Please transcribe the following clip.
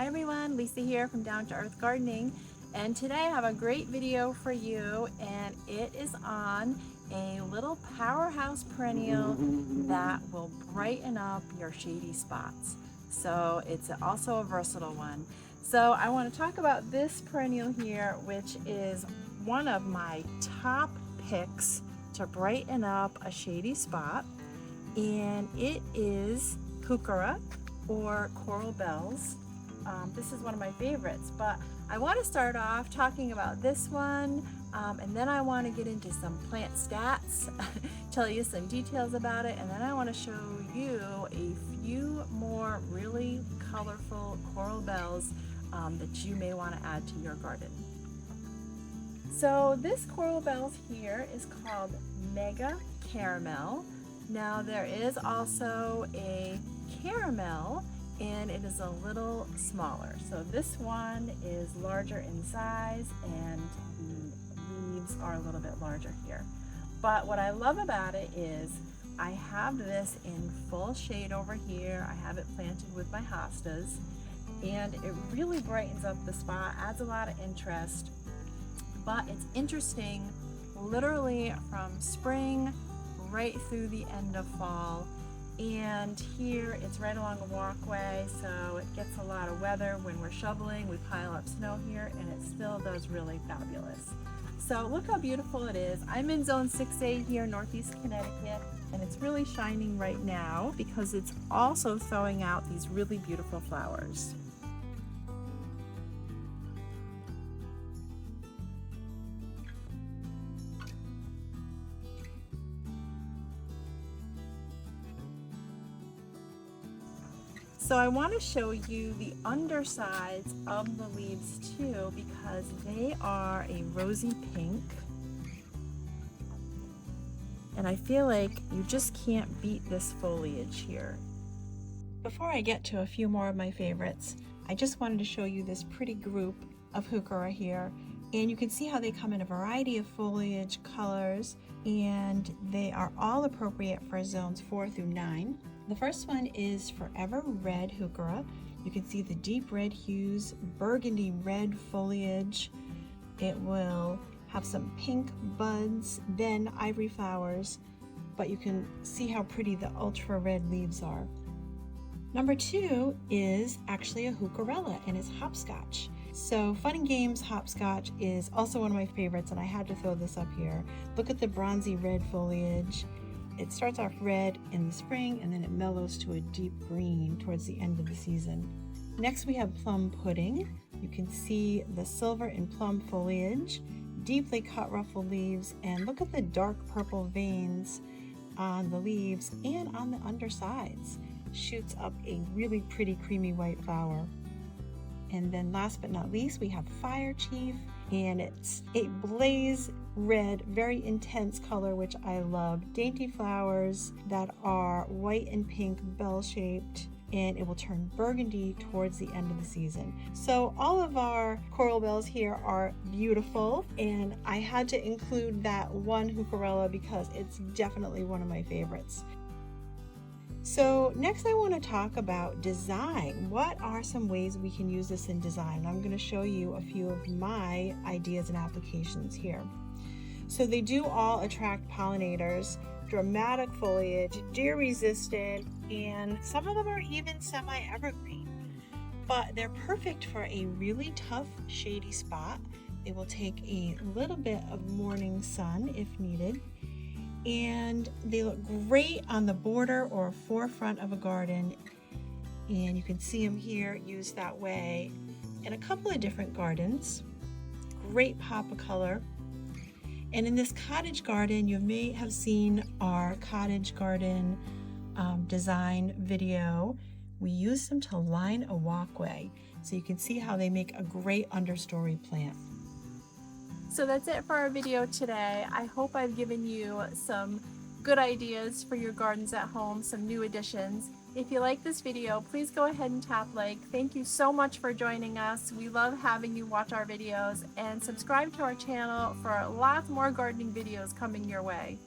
Hi everyone, Lisa here from Down to Earth Gardening, and today I have a great video for you, and it is on a little powerhouse perennial that will brighten up your shady spots. So it's also a versatile one. So I want to talk about this perennial here, which is one of my top picks to brighten up a shady spot, and it is Heuchera, or coral bells. This is one of my favorites, but I want to start off talking about this one, and then I want to get into some plant stats, tell you some details about it, and then I want to show you a few more really colorful coral bells that you may want to add to your garden. So this coral bells here is called Mega Caramel. Now there is also a caramel, and it is a little smaller. So this one is larger in size, and the leaves are a little bit larger here. But what I love about it is I have this in full shade over here. I have it planted with my hostas, and it really brightens up the spot, adds a lot of interest. But it's interesting literally from spring right through the end of fall. And here it's right along a walkway, so it gets a lot of weather. When we're shoveling, we pile up snow here, and it still does really fabulous. So look how beautiful it is. I'm in zone 6A here, Northeast Connecticut, and it's really shining right now because it's also throwing out these really beautiful flowers. So I want to show you the undersides of the leaves too, because they are a rosy pink, and I feel like you just can't beat this foliage here. Before I get to a few more of my favorites, I just wanted to show you this pretty group of Heuchera here, and you can see how they come in a variety of foliage colors, and they are all appropriate for zones 4 through 9. The first one is Forever Red Heuchera. You can see the deep red hues, burgundy red foliage. It will have some pink buds, then ivory flowers, but you can see how pretty the ultra red leaves are. Number 2 is actually a Heucherella, and it's hopscotch. So Fun and Games hopscotch is also one of my favorites, and I had to throw this up here. Look at the bronzy red foliage. It starts off red in the spring, and then it mellows to a deep green towards the end of the season. Next we have Plum Pudding. You can see the silver and plum foliage, deeply cut ruffled leaves, and look at the dark purple veins on the leaves and on the undersides. Shoots up a really pretty creamy white flower. And then last but not least, we have Fire Chief, and it's a blaze red, very intense color, which I love. Dainty flowers that are white and pink, bell-shaped, and it will turn burgundy towards the end of the season. So all of our coral bells here are beautiful, and I had to include that one Heucherella because it's definitely one of my favorites. So next I want to talk about design. What are some ways we can use this in design? I'm going to show you a few of my ideas and applications here. So they do all attract pollinators, dramatic foliage, deer resistant, and some of them are even semi-evergreen. But they're perfect for a really tough shady spot. They will take a little bit of morning sun if needed. And they look great on the border or forefront of a garden, and you can see them here used that way in a couple of different gardens. Great pop of color. And in this cottage garden, you may have seen our cottage garden design video. We use them to line a walkway, so you can see how they make a great understory plant. So that's it for our video today. I hope I've given you some good ideas for your gardens at home, some new additions. If you like this video, please go ahead and tap like. Thank you so much for joining us. We love having you watch our videos, and subscribe to our channel for lots more gardening videos coming your way.